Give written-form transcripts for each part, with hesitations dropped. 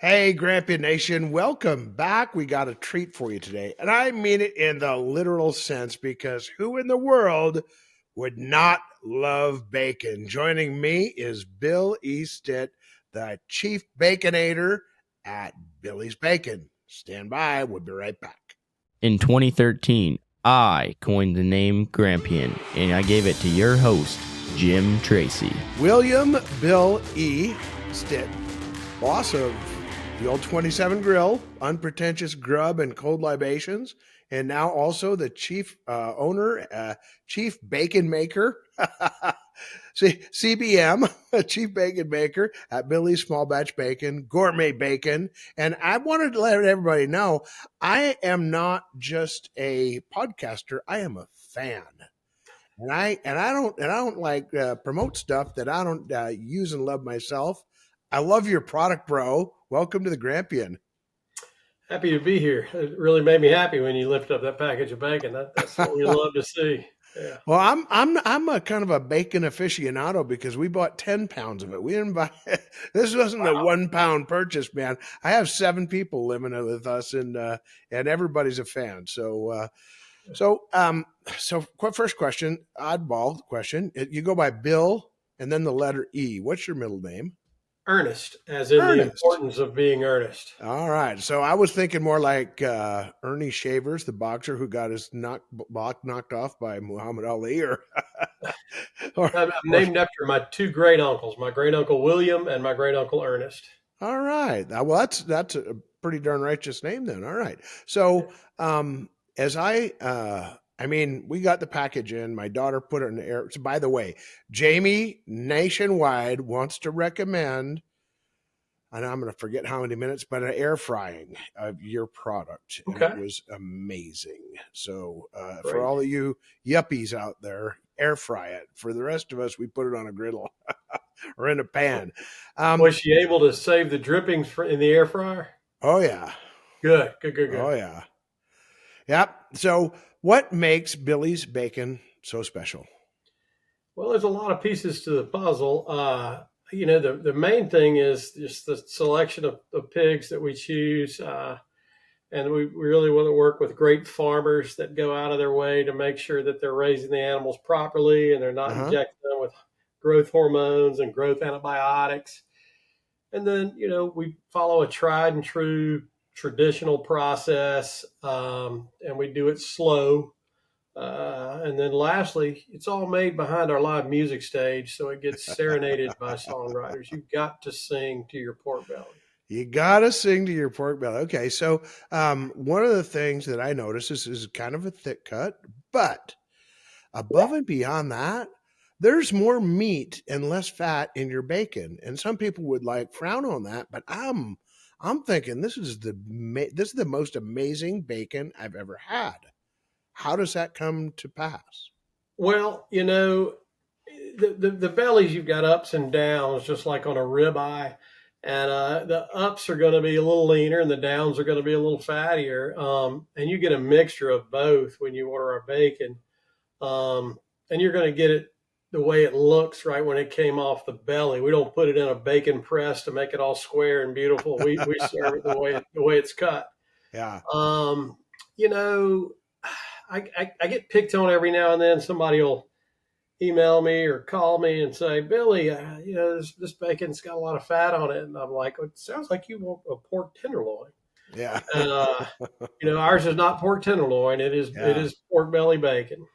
Hey, Grandpa Nation, welcome back. We got a treat for you today. And I mean it in the literal sense because who in the world would not love bacon? Joining me is Bill E. Stitt, the chief baconator at Billy's Bacon. Stand by. We'll be right back. In 2013, I coined the name Grampian, and I gave it to your host, Jim Tracy. William Bill E. Stitt, boss of the old 27 Grill, unpretentious grub and cold libations, and now also the chief owner, chief bacon maker, CBM, chief bacon maker at Billy's Small Batch Bacon, Gourmet Bacon. And I wanted to let everybody know I am not just a podcaster; I am a fan. And I don't like promote stuff that I don't use and love myself. I love your product, bro. Welcome to the Grampian. Happy to be here. It really made me happy when you lifted up that package of bacon. That's what we love to see. Yeah. Well, I'm a kind of a bacon aficionado because we bought 10 pounds of it. We didn't buy this wasn't a Wow. 1 pound purchase, man. I have 7 people living with us, and everybody's a fan. So first question, oddball question. You go by Bill and then the letter E. What's your middle name? Earnest, as in the Ernest. importance of being earnest. All right. So I was thinking more like Ernie Shavers, the boxer who got his block knocked off by Muhammad Ali, or I'm named after my two great uncles, my great uncle William and my great uncle Ernest. all right. Well, that's a pretty darn righteous name then. All right. So as I mean, we got the package in. My daughter put it in the air. So by the way, Jamie nationwide wants to recommend, and I'm going to forget how many minutes, but an air frying of your product. And Okay. it was amazing. So for Great. all of you yuppies out there, air fry it. For the rest of us, we put it on a griddle or in a pan. Was she able to save the drippings in the air fryer? Oh, yeah. Good. Oh, yeah. Yep. So what makes Billy's Bacon so special? Well, there's a lot of pieces to the puzzle. The main thing is just the selection of pigs that we choose. And we really want to work with great farmers that go out of their way to make sure that they're raising the animals properly and they're not injecting them with growth hormones and growth antibiotics. And then, we follow a tried and true traditional process, and we do it slow. And then lastly, it's all made behind our live music stage, so it gets serenaded by songwriters. You've got to sing to your pork belly. You gotta sing to your pork belly. Okay, so one of the things that I noticed is kind of a thick cut, but above and beyond that, there's more meat and less fat in your bacon. And some people would like frown on that, but I'm thinking this is the most amazing bacon I've ever had. How does that come to pass? Well, the bellies, you've got ups and downs, just like on a ribeye. And the ups are going to be a little leaner and the downs are going to be a little fattier. And you get a mixture of both when you order our bacon. And you're going to get it the way it looks right when it came off the belly. We don't put it in a bacon press to make it all square and beautiful. We serve it the way it's cut. Yeah. You know, I get picked on every now and then. Somebody will email me or call me and say, Billy, this bacon's got a lot of fat on it. And I'm like, it sounds like you want a pork tenderloin. Yeah. And, ours is not pork tenderloin. It is pork belly bacon.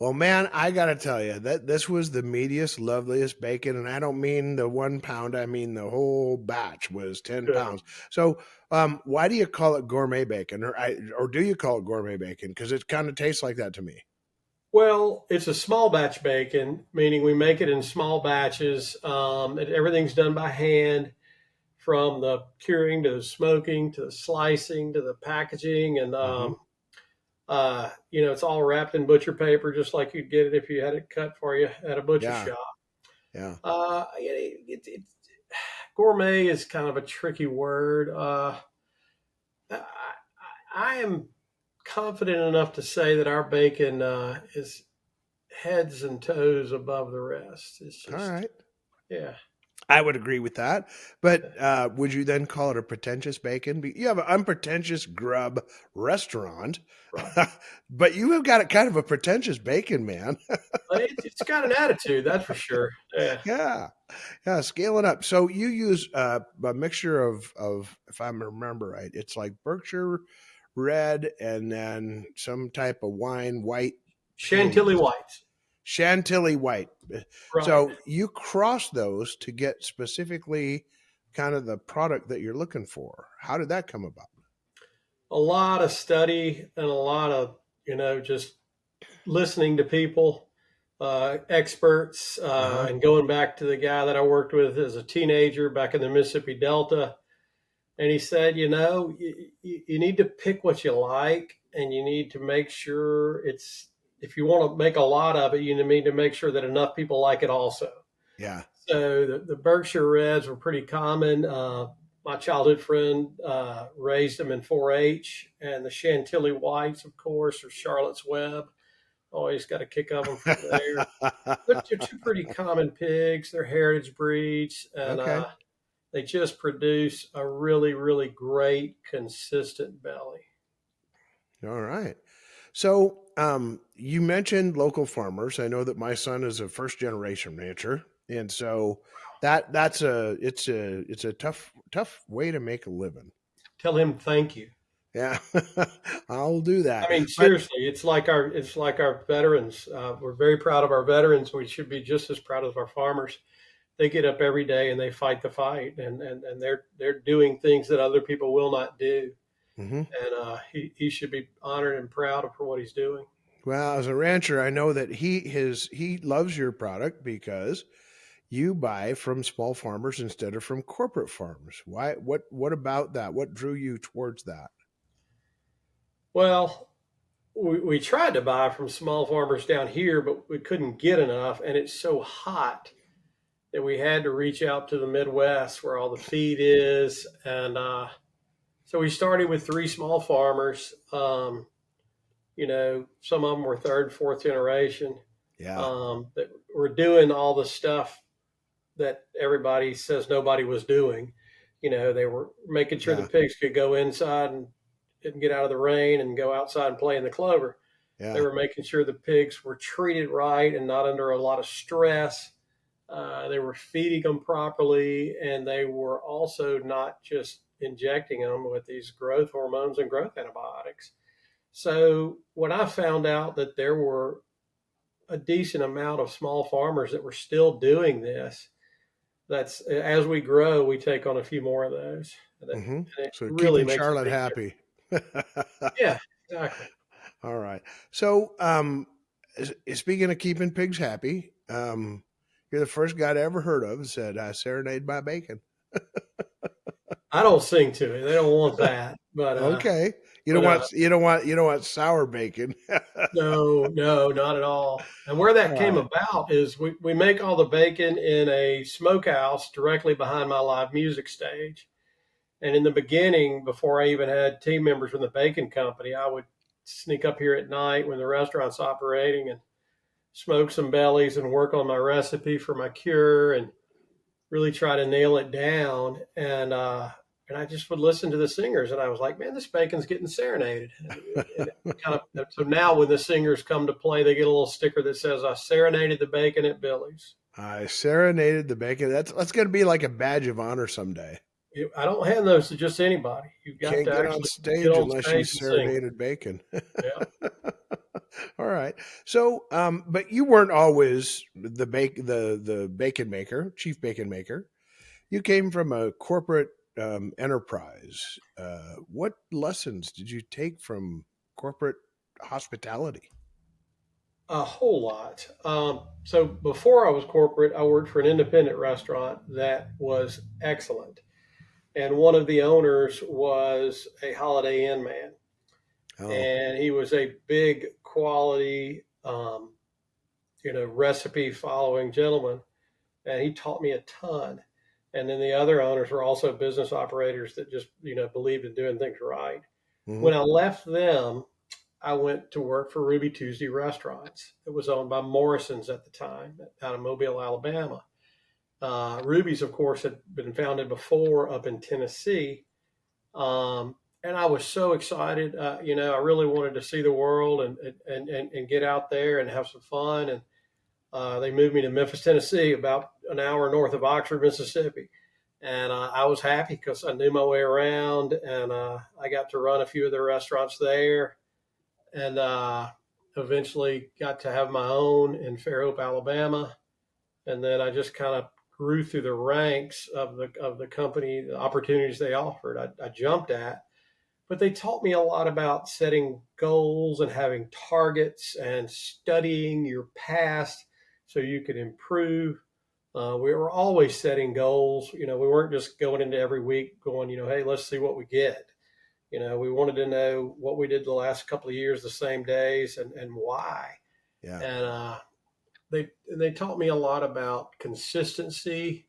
Well, man, I got to tell you that this was the meatiest, loveliest bacon. And I don't mean the 1 pound. I mean, the whole batch was 10 Good. pounds. So why do you call it gourmet bacon or do you call it gourmet bacon? Because it kind of tastes like that to me. Well, it's a small batch bacon, meaning we make it in small batches. Everything's done by hand, from the curing to the smoking to the slicing to the packaging. And, it's all wrapped in butcher paper, just like you'd get it if you had it cut for you at a butcher shop. Yeah. Gourmet is kind of a tricky word. I am confident enough to say that our bacon is heads and toes above the rest. It's just, All right. yeah. I would agree with that. But would you then call it a pretentious bacon? You have an unpretentious grub restaurant, Right. but you have got a kind of a pretentious bacon, man. It's got an attitude, that's for sure. Yeah. Yeah. Yeah. Scale it up. So you use a mixture of, if I remember right, it's like Berkshire red and then some type of wine, white Chantilly pigs, whites. Chantilly white. Right. So you cross those to get specifically kind of the product that you're looking for. How did that come about? A lot of study and a lot of, just listening to people, experts, Uh huh. and going back to the guy that I worked with as a teenager back in the Mississippi Delta. And he said, you need to pick what you like, and you need to make sure if you want to make a lot of it, you need to make sure that enough people like it also. Yeah. So the Berkshire Reds were pretty common. My childhood friend raised them in 4-H, and the Chantilly Whites, of course, or Charlotte's Web. Always got a kick of them from there. They're two pretty common pigs. They're heritage breeds, and Okay. they just produce a really, really great, consistent belly. All right. So you mentioned local farmers. I know that my son is a first generation rancher, and so it's a tough way to make a living. Tell him thank you. Yeah, I'll do that. I mean, But seriously, it's like our veterans. We're very proud of our veterans. We should be just as proud of our farmers. They get up every day and they fight the fight, and they're doing things that other people will not do. mhm. And he should be honored and proud for what he's doing. Well, as a rancher, I know that he loves your product because you buy from small farmers instead of from corporate farms. Why? What about that? What drew you towards that? Well, we tried to buy from small farmers down here, but we couldn't get enough, and it's so hot that we had to reach out to the Midwest where all the feed is. And so we started with 3 small farmers. Some of them were third, fourth generation, Yeah, that were doing all the stuff that everybody says nobody was doing. They were making sure the yeah, pigs could go inside and get out of the rain and go outside and play in the clover. They yeah, were making sure the pigs were treated right and not under a lot of stress. They were feeding them properly, and they were also not just injecting them with these growth hormones and growth antibiotics. So when I found out that there were a decent amount of small farmers that were still doing this, that's as we grow, we take on a few more of those, and hmm. it So really keeping makes a Charlotte big difference. happy. Yeah, exactly. All right. So, speaking of keeping pigs happy, you're the first guy I ever heard of that said, "I serenade my bacon." I don't sing to it; they don't want that. But Okay. but You don't want sour bacon. no, no, not at all. And where that All came right. about is we make all the bacon in a smokehouse directly behind my live music stage. And in the beginning, before I even had team members from the bacon company, I would sneak up here at night when the restaurant's operating and smoke some bellies and work on my recipe for my cure and really try to nail it down. And I just would listen to the singers, and I was like, man, this bacon's getting serenaded. And it kind of so now when the singers come to play, they get a little sticker that says, "I serenaded the bacon at Billy's." I serenaded the bacon. That's going to be like a badge of honor someday. I don't hand those to just anybody. You've got Can't to get on actually get stage on unless you stage and sing. serenaded bacon. Yeah. All right. So, but you weren't always the bacon maker, chief bacon maker. You came from a corporate enterprise. What lessons did you take from corporate hospitality? A whole lot. So before I was corporate, I worked for an independent restaurant that was excellent. And one of the owners was a Holiday Inn man. Oh, And he was a big quality, recipe following gentleman. And he taught me a ton. And then the other owners were also business operators that just, believed in doing things right. hmm. When I left them, I went to work for Ruby Tuesday Restaurants. It was owned by Morrison's at the time out of Mobile, Alabama. Ruby's, of course, had been founded before up in Tennessee. And I was so excited. I really wanted to see the world and get out there and have some fun. And they moved me to Memphis, Tennessee, about an hour north of Oxford, Mississippi. And I was happy because I knew my way around, and I got to run a few of the restaurants there, and eventually got to have my own in Fairhope, Alabama. And then I just kind of grew through the ranks of the company, the opportunities they offered. I jumped at, but they taught me a lot about setting goals and having targets and studying your past so you could improve. We were always setting goals. We weren't just going into every week going, hey, let's see what we get. We wanted to know what we did the last couple of years, the same days, and why. Yeah. And they taught me a lot about consistency,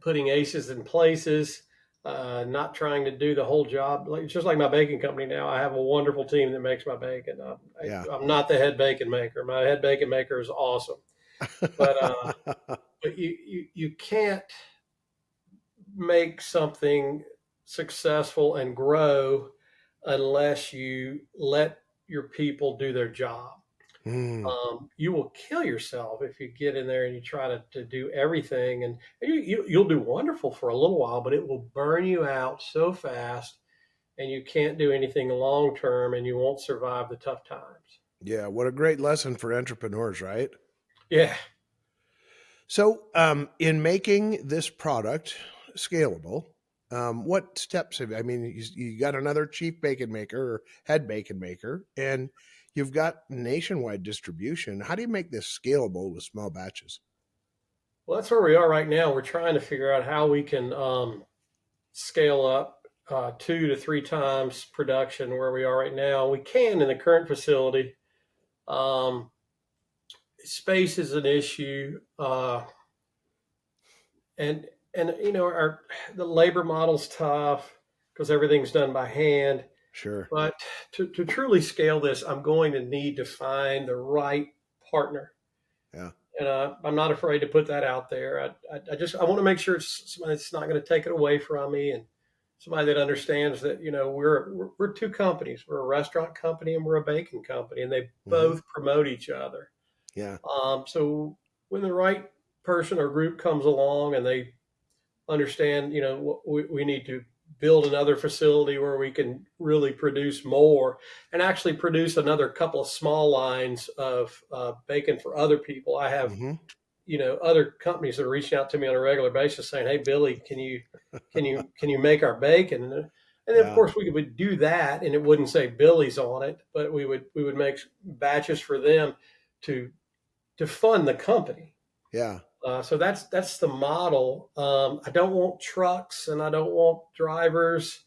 putting aces in places, not trying to do the whole job. Just like my baking company now, I have a wonderful team that makes my bacon. Yeah. I'm not the head bacon maker. My head bacon maker is awesome, but you can't make something successful and grow unless you let your people do their job. Mm, You will kill yourself if you get in there and you try to do everything, and you'll do wonderful for a little while, but it will burn you out so fast, and you can't do anything long term, and you won't survive the tough times. yeah. What a great lesson for entrepreneurs, right? Yeah. So, in making this product scalable, what steps have I mean, you got another chief bacon maker or head bacon maker, and you've got nationwide distribution. How do you make this scalable with small batches? Well, that's where we are right now. We're trying to figure out how we can scale up 2 to 3 times production where we are right now. We can in the current facility. Um, Space is an issue, and our the labor model's tough because everything's done by hand. Sure. But to truly scale this, I'm going to need to find the right partner. Yeah. And I'm not afraid to put that out there. I want to make sure it's somebody that's not going to take it away from me, and somebody that understands that we're two companies. We're a restaurant company and we're a baking company, and they Hmm. both promote each other. Yeah. So when the right person or group comes along and they understand, we need to build another facility where we can really produce more and actually produce another couple of small lines of bacon for other people. I have, Hmm. other companies that are reaching out to me on a regular basis saying, "Hey, Billy, can you make our bacon?" And then, of Yeah. course, we would do that, and it wouldn't say Billy's on it, but we would make batches for them to fund the company. Yeah. So that's the model. I don't want trucks and I don't want drivers.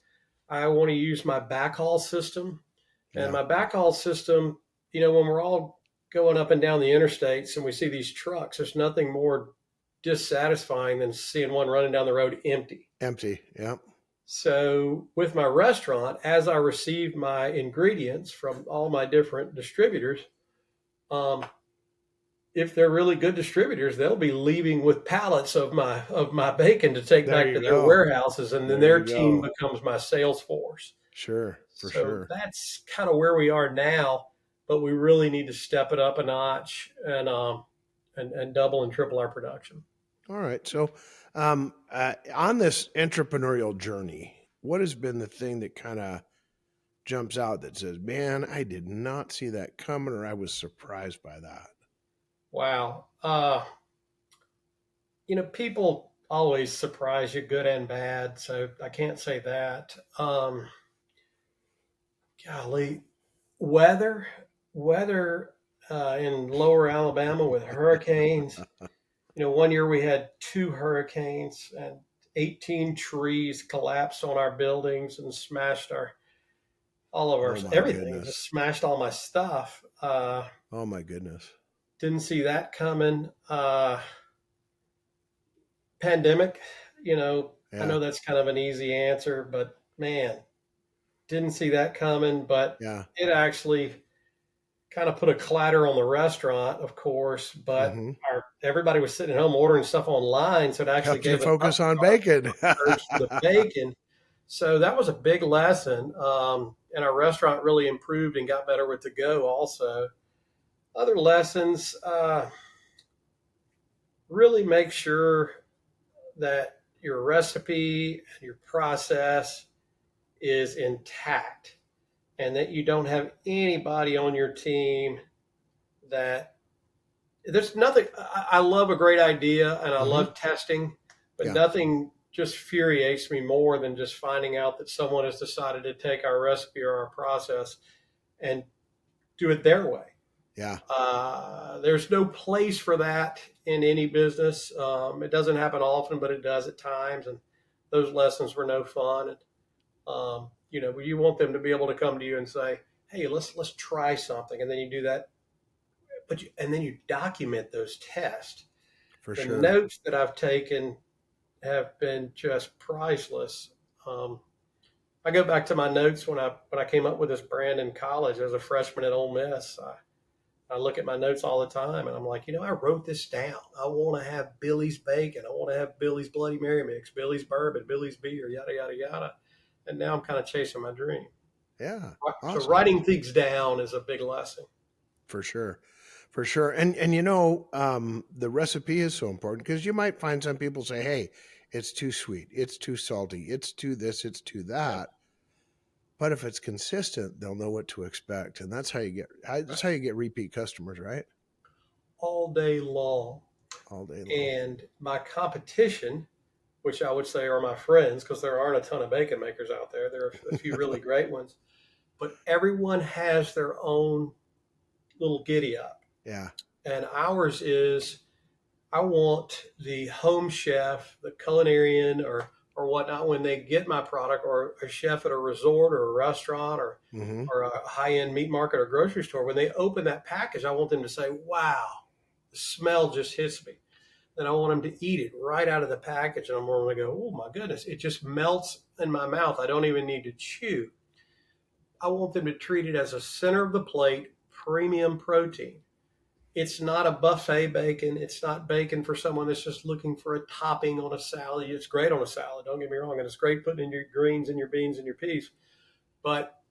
I want to use my backhaul system, and Yeah. my backhaul system. When we're all going up and down the interstates and we see these trucks, there's nothing more dissatisfying than seeing one running down the road empty. Empty. Yeah. So with my restaurant, as I receive my ingredients from all my different distributors, um, if they're really good distributors, they'll be leaving with pallets of my bacon to take There back to you their go. warehouses, and then There their you team go. becomes my sales force. Sure. For So sure. that's kind of where we are now, but we really need to step it up a notch and double and triple our production. All right. So, on this entrepreneurial journey, what has been the thing that kind of jumps out that says, "Man, I did not see that coming," or "I was surprised by that"? Wow. People always surprise you, good and bad. So I can't say that. Golly, weather, weather in lower Alabama with hurricanes. One year we had 2 hurricanes and 18 trees collapsed on our buildings and smashed all of our Oh my everything. Just goodness. smashed all my stuff. Oh my goodness. Didn't see that coming. Pandemic. I Yeah. know that's kind of an easy answer, but man, didn't see that coming. But Yeah. it actually kind of put a clatter on the restaurant, of course, but Hmm. everybody was sitting at home ordering stuff online. So it actually Helped you gave an focus on upcharge bacon. to the bacon. So that was a big lesson. And our restaurant really improved and got better with to go also. Other lessons, really make sure that your recipe and your process is intact and that you don't have anybody on your team that there's nothing. I love a great idea and I Hmm. love testing, but Yeah, nothing just infuriates me more than just finding out that someone has decided to take our recipe or our process and do it their way. yeah, There's no place for that in any business. It doesn't happen often, but it does at times. And those lessons were no fun. And you want them to be able to come to you and say, "Hey, let's try something," and then you do that. And then you document those tests. for The sure. notes that I've taken have been just priceless. Um, I go back to my notes when I came up with this brand in college as a freshman at Ole Miss. I look at my notes all the time and I'm like, I wrote this down. I want to have Billy's bacon. I want to have Billy's Bloody Mary mix, Billy's bourbon, Billy's beer, yada, yada, yada. And now I'm kind of chasing my dream. Yeah, So awesome. writing things down is a big lesson. For sure. For sure. And the recipe is so important because you might find some people say, "Hey, it's too sweet, it's too salty, it's too this, it's too Yeah, that." But if it's consistent, they'll know what to expect, and that's right. how you get repeat customers, right? All day long. All day long. And my competition, which I would say are my friends, because there aren't a ton of bacon makers out there. There are a few really great ones, but everyone has their own little giddy up. Yeah. And ours is I want the home chef, the culinarian, or whatnot, when they get my product, or a chef at a resort or a restaurant Hmm. or a high end meat market or grocery store, when they open that package, I want them to say, "Wow, the smell just hits me." Then I want them to eat it right out of the package, and I'm going to go, "Oh my goodness, it just melts in my mouth. I don't even need to chew." I want them to treat it as a center of the plate premium protein. It's not a buffet bacon. It's not bacon for someone that's just looking for a topping on a salad. It's great on a salad, don't get me wrong, and it's great putting in your greens and your beans and your peas. But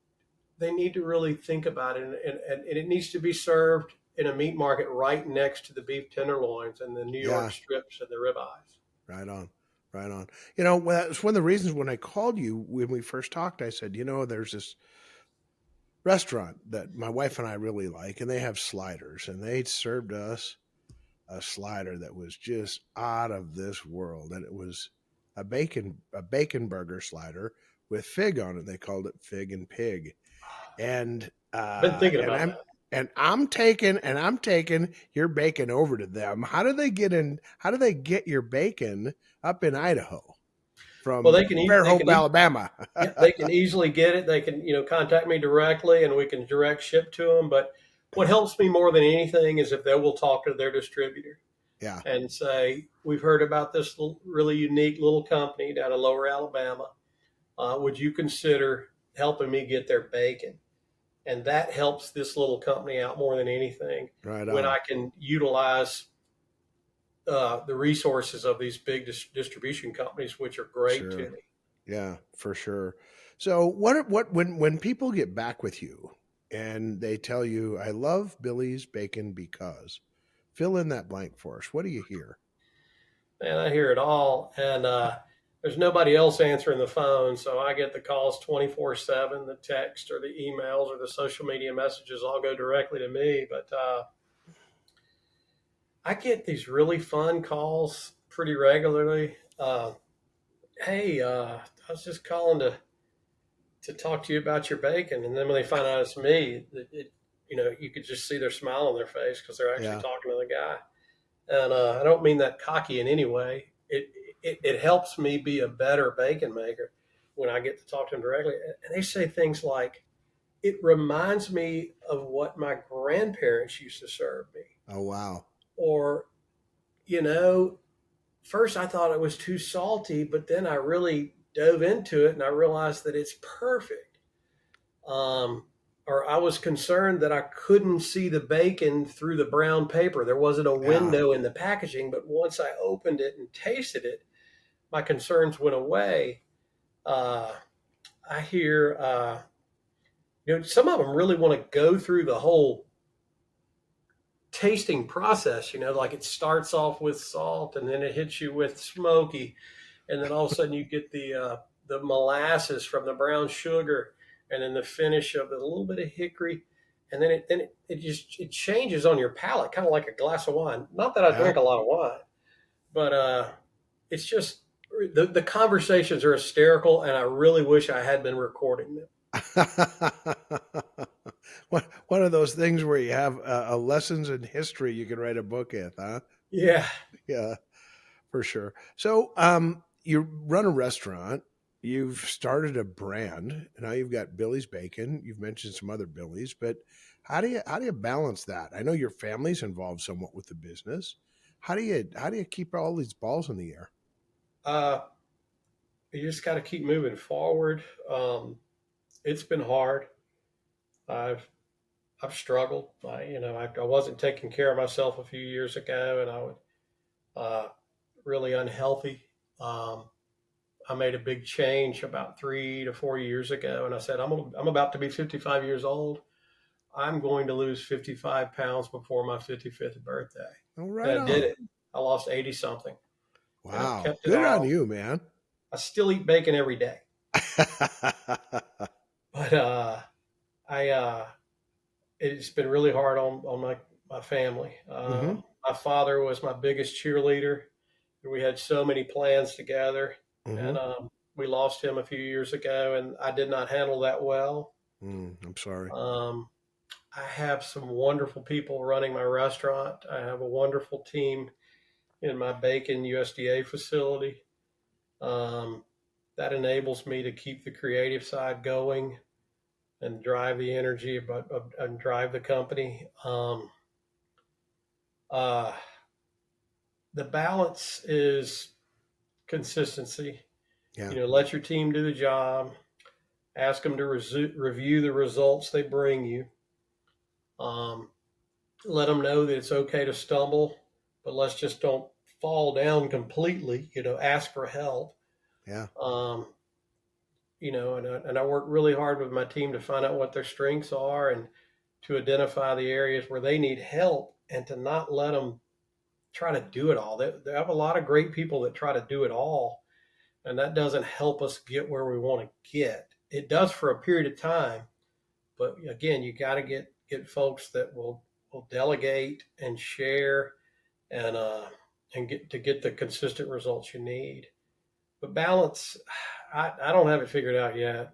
they need to really think about it, and it needs to be served in a meat market right next to the beef tenderloins and the New York Yeah. strips and the ribeyes. Right on. Right on. Well, that's one of the reasons when I called you when we first talked, I said, there's this restaurant that my wife and I really like, and they have sliders, and they served us a slider that was just out of this world, and it was a bacon burger slider with fig on it. They called it Fig and Pig, and I've been thinking and about I'm that. and I'm taking your bacon over to them. How do they get your bacon up in Idaho Well, from they Fairhope, can eat. Alabama? Yeah, they can easily get it. They can, contact me directly and we can direct ship to them. But what helps me more than anything is if they will talk to their distributor Yeah, and say, "We've heard about this really unique little company down in Lower Alabama. Would you consider helping me get their bacon?" And that helps this little company out more than anything right when on. I can utilize the resources of these big distribution companies, which are great to Sure. me. Yeah, for sure. So what when people get back with you and they tell you, "I love Billy's bacon because," fill in that blank for us. What do you hear? And I hear it all. And there's nobody else answering the phone. So I get the calls 24/7, the text or the emails or the social media messages all go directly to me. But I get these really fun calls pretty regularly. Hey, I was just calling to talk to you about your bacon. And then when they find out it's me, you could just see their smile on their face because they're actually Yeah, talking to the guy. And I don't mean that cocky in any way. It helps me be a better bacon maker when I get to talk to them directly. And they say things like, "It reminds me of what my grandparents used to serve me." oh wow. Or, you know, first I thought it was too salty, but then I really dove into it and I realized that it's perfect. Um, or I was concerned that I couldn't see the bacon through the brown paper. There wasn't a Yeah. window in the packaging, but once I opened it and tasted it, my concerns went away. Uh, I hear, some of them really want to go through the whole tasting process. Like it starts off with salt, and then it hits you with smoky, and then all of a sudden you get the molasses from the brown sugar, and then the finish of a little bit of hickory, and then it changes on your palate, kind of like a glass of wine. Not that I Yeah. drink a lot of wine, but it's just the conversations are hysterical, and I really wish I had been recording them. One of those things where you have a lessons in history you can write a book with, huh? Yeah. Yeah, for sure. So, you run a restaurant, you've started a brand, now you've got Billy's Bacon. You've mentioned some other Billy's, but how do you balance that? I know your family's involved somewhat with the business. How do you keep all these balls in the air? Uh, you just got to keep moving forward. It's been hard. I've I've struggled. I wasn't taking care of myself a few years ago, and I was really unhealthy. Um, I made a big change about 3 to 4 years ago, and I said, I'm about to be 55 years old. I'm going to lose 55 pounds before my 55th birthday. Oh, And right I did on. it. I lost 80 something, and I've Wow, kept it good on off. you, man. I still eat bacon every day, but I it's been really hard on my family. Hmm. My father was my biggest cheerleader. We had so many plans together, Hmm. and we lost him a few years ago, and I did not handle that well. I'm sorry. Um, I have some wonderful people running my restaurant. I have a wonderful team in my bacon USDA facility. Um, that enables me to keep the creative side going and drive the energy, and drive the company. Uh, the balance is consistency. Yeah. Let your team do the job. Ask them to review the results they bring you. Um, let them know that it's okay to stumble, but let's just don't fall down completely. Ask for help. Yeah. Um, and I work really hard with my team to find out what their strengths are and to identify the areas where they need help and to not let them try to do it all. They have a lot of great people that try to do it all, and that doesn't help us get where we want to get. It does for a period of time, but again, you got to get folks that will delegate and share and get the consistent results you need. But balance, I don't have it figured out yet.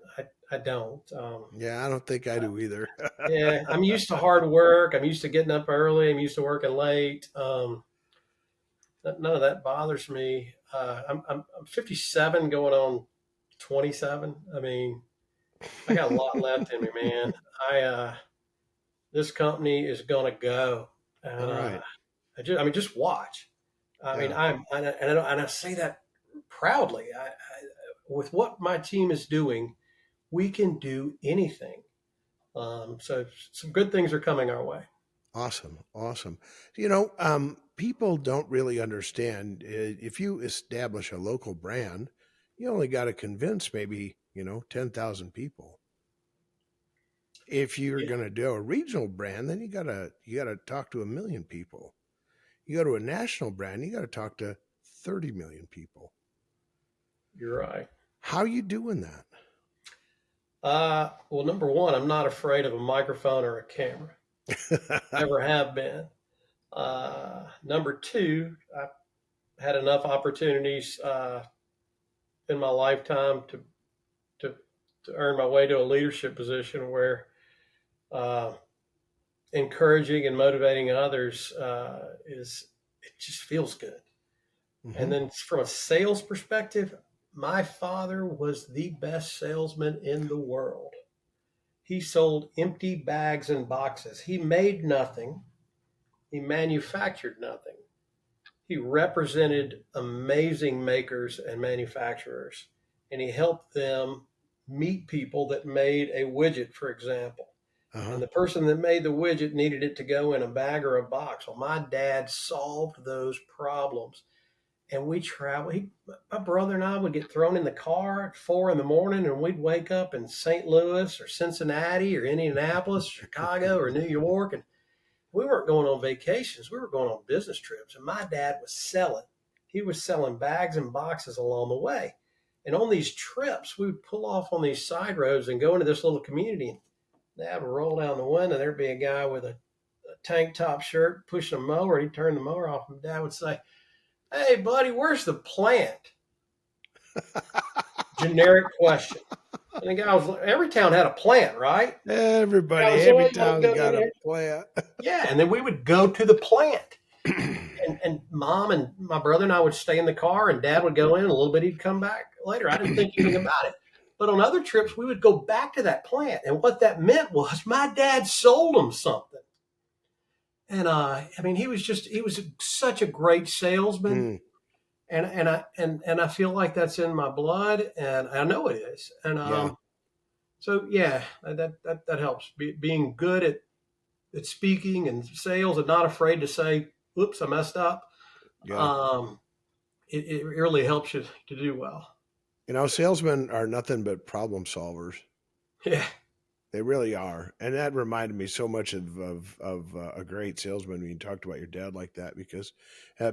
I don't. Yeah, I don't think I do either. Yeah, I'm used to hard work. I'm used to getting up early. I'm used to working late. None of that bothers me. I'm 57, going on 27. I mean, I got a lot left in me, man. I This company is gonna go, All and right. just watch. I mean, Yeah. and I say that proudly. With what my team is doing, we can do anything. So some good things are coming our way. Awesome. Awesome. People don't really understand if you establish a local brand, you only got to convince maybe, 10,000 people. If you're Yeah, going to do a regional brand, then you got to talk to a million people. You go to a national brand, you got to talk to 30 million people. you're right. How you doing that? Well, number one, I'm not afraid of a microphone or a camera. Never have been. Number two, I've had enough opportunities in my lifetime to to earn my way to a leadership position where uh, encouraging and motivating others is it just feels good. And Hmm. then from a sales perspective, my father was the best salesman in the world. He sold empty bags and boxes. He made nothing. He manufactured nothing. He represented amazing makers and manufacturers, and he helped them meet people that made a widget, for example. Uh-huh. And the person that made the widget needed it to go in a bag or a box. Well, my dad solved those problems. And we traveled. My brother and I would get thrown in the car at 4 in the morning, and we'd wake up in St. Louis or Cincinnati or Indianapolis, Chicago or New York. And we weren't going on vacations. We were going on business trips. And my dad was selling. He was selling bags and boxes along the way. And on these trips, we would pull off on these side roads and go into this little community. And Dad would roll down the window. There'd be a guy with a tank top shirt pushing a mower. He'd turn the mower off, and Dad would say, "Hey, buddy, where's the plant?" Generic question. And the guy was, every town had a plant, right? Everybody, I was every like, town's got a plant. yeah. And then we would go to the plant. And mom and my brother and I would stay in the car, and dad would go in, and a little bit he'd come back later. I didn't think anything about it. But on other trips, we would go back to that plant. And what that meant was my dad sold them something. And I mean, he was such a great salesman. Mm, And I feel like that's in my blood, and I know it is. And yeah. so yeah, that helps. Being good at speaking and sales, and not afraid to say, "Oops, I messed up." Yeah. It really helps you to do well. Salesmen are nothing but problem solvers. Yeah. They really are. And that reminded me so much of a great salesman when you talked about your dad like that, because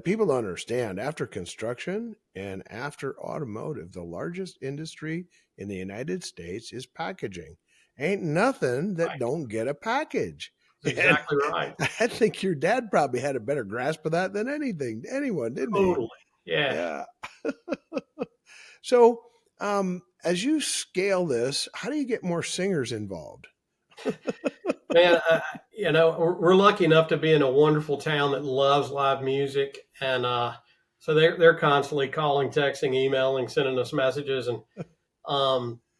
people don't understand, after construction and after automotive, the largest industry in the United States is packaging. Ain't nothing that Right. don't get a package. That's And exactly right. I think your dad probably had a better grasp of that than anyone, didn't he? Totally. Yeah. Yeah. So, as you scale this, how do you get more singers involved? Man, we're lucky enough to be in a wonderful town that loves live music, and so they're constantly calling, texting, emailing, sending us messages, and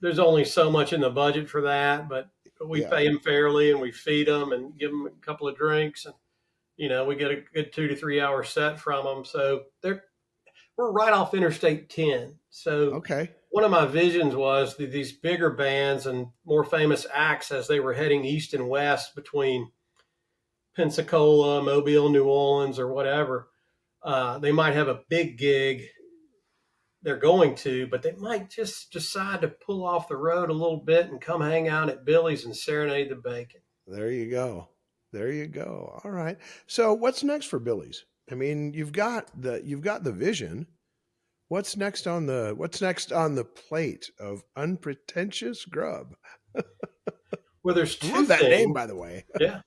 there's only so much in the budget for that, but we Yeah. pay them fairly, and we feed them and give them a couple of drinks, and we get a good 2 to 3 hour set from them. So we're right off Interstate 10. So Okay. one of my visions was these bigger bands and more famous acts, as they were heading east and west between Pensacola, Mobile, New Orleans, or whatever. They might have a big gig they're going to, but they might just decide to pull off the road a little bit and come hang out at Billy's and serenade the bacon. There you go. There you go. All right. So what's next for Billy's? I mean, you've got the vision. What's next on the plate of unpretentious grub? Well, there's I two love that name, things. by the way. Yeah.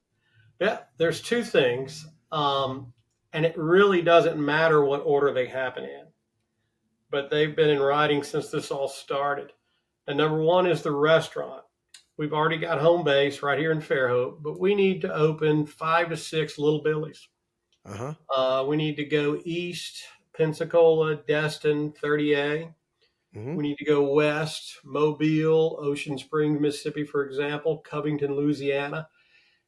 Yeah. There's two things. And it really doesn't matter what order they happen in, but they've been in writing since this all started. And number one is the restaurant. We've already got home base right here in Fairhope, but we need to open 5 to 6 Little Billy's. Uh-huh. We need to go east, Pensacola, Destin, 30A. Hmm. We need to go west, Mobile, Ocean Springs, Mississippi, for example, Covington, Louisiana.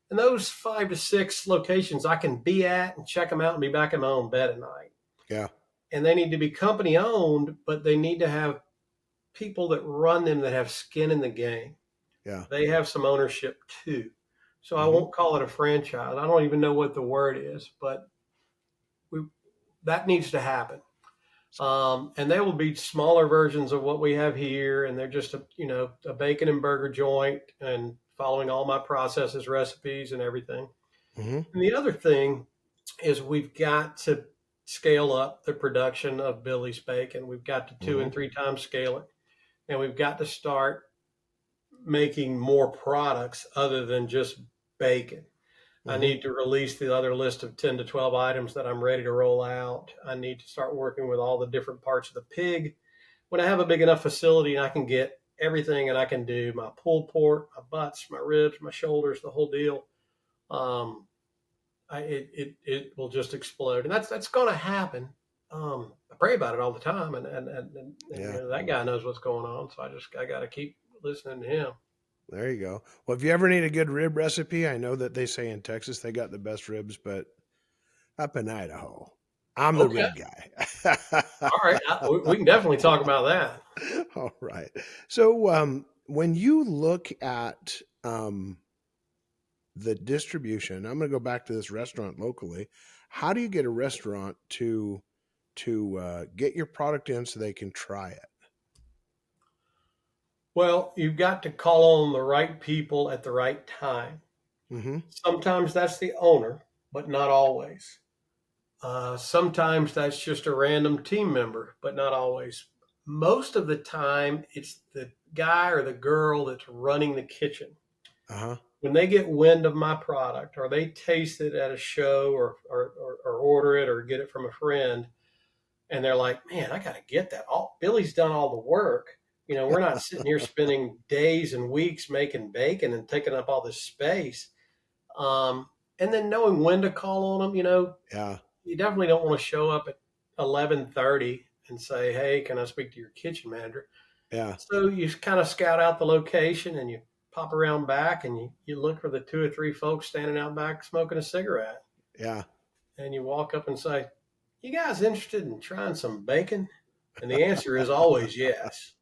And those 5 to 6 locations I can be at and check them out and be back in my own bed at night. Yeah. And they need to be company owned, but they need to have people that run them that have skin in the game. Yeah. They have some ownership too. So I Mhm. won't call it a franchise. I don't even know what the word is, but that needs to happen. And they will be smaller versions of what we have here. And they're just a bacon and burger joint, and following all my processes, recipes, and everything. Mhm. And the other thing is we've got to scale up the production of Billy's bacon. We've got to 2 and Mhm. 3 times scale it. And we've got to start making more products other than just bacon. I Mhm. need to release the other list of 10 to 12 items that I'm ready to roll out. I need to start working with all the different parts of the pig. When I have a big enough facility and I can get everything, and I can do my pulled pork, my butts, my ribs, my shoulders, the whole deal, it will just explode. And that's going to happen. I pray about it all the time, and Yeah. that guy knows what's going on. So I got to keep listening to him. There you go. Well, if you ever need a good rib recipe, I know that they say in Texas they got the best ribs, but up in Idaho, I'm the Okay. rib guy. All right. We can definitely talk about that. All right. So when you look at the distribution. I'm going to go back to this restaurant locally. How do you get a restaurant to get your product in so they can try it? Well, you've got to call on the right people at the right time. Mm-hmm. Sometimes that's the owner, but not always. Sometimes that's just a random team member, but not always. Most of the time, it's the guy or the girl that's running the kitchen. Uh-huh. When they get wind of my product or they taste it at a show or order it or get it from a friend, and they're like, man, I got to get that. Billy's done all the work. We're not sitting here spending days and weeks making bacon and taking up all this space. And then knowing when to call on them, Yeah. you definitely don't want to show up at 11:30 and say, hey, can I speak to your kitchen manager? Yeah. So you kind of scout out the location and you pop around back and you look for the 2 or 3 folks standing out back smoking a cigarette. Yeah. And you walk up and say, you guys interested in trying some bacon? And the answer is always yes.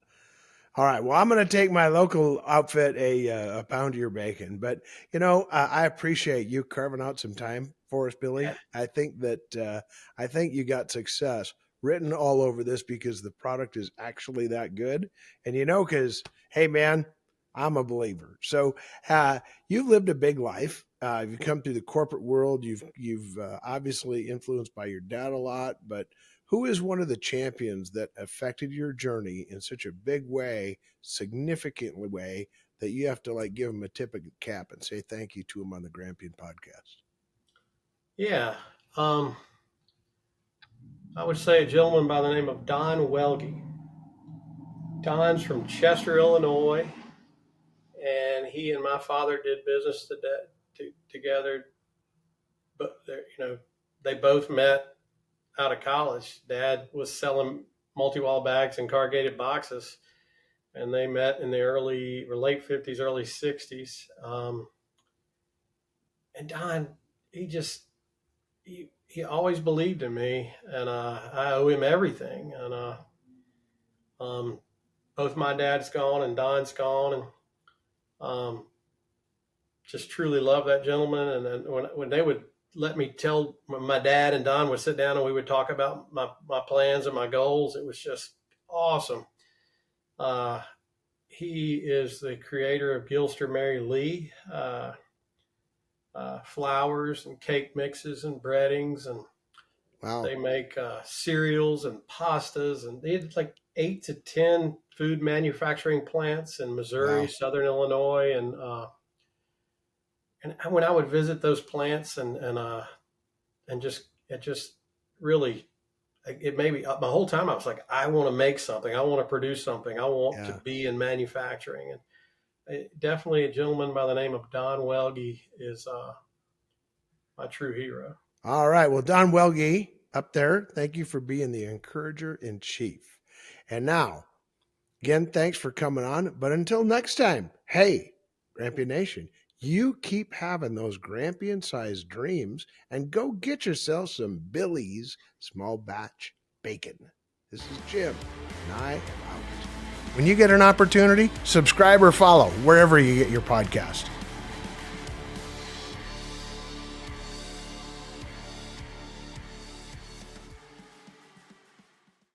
All right. Well, I'm going to take my local outfit a pound of your bacon, but I appreciate you carving out some time for us, Billy. I think you got success written all over this because the product is actually that good, and because hey, man, I'm a believer. So you've lived a big life. You've come through the corporate world. You've obviously influenced by your dad a lot, but who is one of the champions that affected your journey in such a big way, significant way, that you have to give them a tip of the cap and say thank you to them on the Grampian podcast? Yeah. I would say a gentleman by the name of Don Welge. Don's from Chester, Illinois, and he and my father did business together. But they both met out of college. Dad was selling multi-wall bags and corrugated boxes, and they met in the late 50s, early 60s. And Don, he always believed in me, and I owe him everything. And both my dad's gone and Don's gone, and just truly love that gentleman. And then when they would let me when my dad and Don would sit down and we would talk about my plans and my goals, it was just awesome. He is the creator of Gilster Mary Lee, flours and cake mixes and breadings, and wow. They make cereals and pastas, and they had like 8 to 10 food manufacturing plants in Missouri, Wow. Southern Illinois, and when I would visit those plants and it just really, it made me, my whole time I was like, I want to make something, I want to produce something, I want to be in manufacturing. And definitely a gentleman by the name of Don Welge is my true hero. All right. Well, Don Welge up there, thank you for being the encourager in chief. And now, again, thanks for coming on. But until next time, hey, Grampian Nation, you keep having those Grampian-sized dreams and go get yourself some Billy's small batch bacon. This is Jim, and I am out. When you get an opportunity, subscribe or follow wherever you get your podcast.